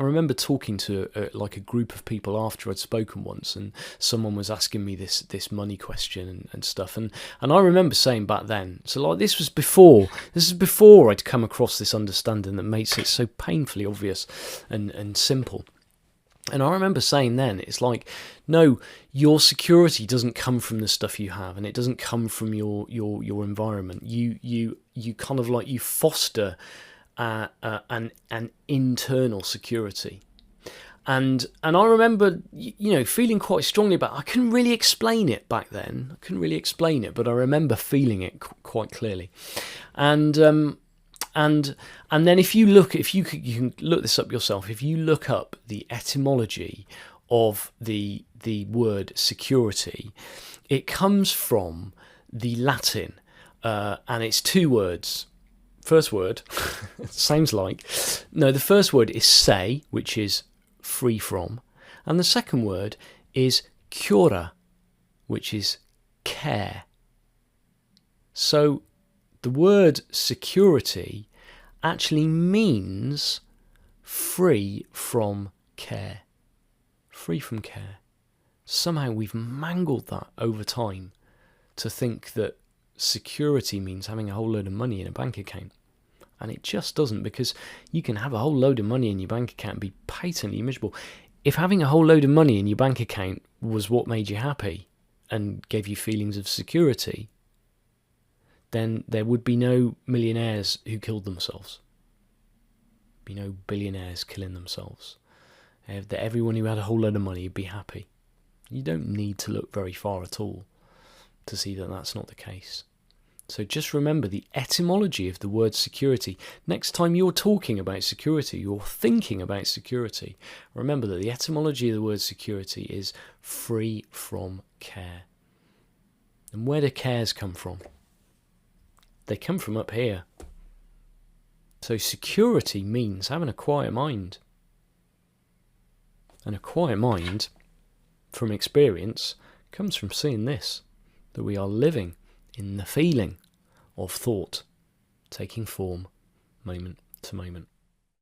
remember talking to like a group of people after I'd spoken once, and someone was asking me this money question and stuff, and I remember saying back then, so like this is before I'd come across this understanding that makes it so painfully obvious and simple. And I remember saying then, it's like, no, your security doesn't come from the stuff you have, and it doesn't come from your environment. You kind of like, you foster an internal security. And I remember, feeling quite strongly about it. I couldn't really explain it back then. But I remember feeling it quite clearly. And then you can look this up yourself. If you look up the etymology of the word security, it comes from the Latin, and it's two words. First word, the first word is se, which is free from, and the second word is cura, which is care. So the word security actually means free from care. Free from care. Somehow we've mangled that over time to think that security means having a whole load of money in a bank account. And it just doesn't, because you can have a whole load of money in your bank account and be patently miserable. If having a whole load of money in your bank account was what made you happy and gave you feelings of security, then there would be no millionaires who killed themselves. Be no billionaires killing themselves. Everyone who had a whole load of money would be happy. You don't need to look very far at all to see that that's not the case. So just remember the etymology of the word security. Next time you're talking about security, you're thinking about security, remember that the etymology of the word security is free from care. And where do cares come from? They come from up here. So security means having a quiet mind. And a quiet mind, from experience, comes from seeing this, that we are living in the feeling of thought taking form moment to moment.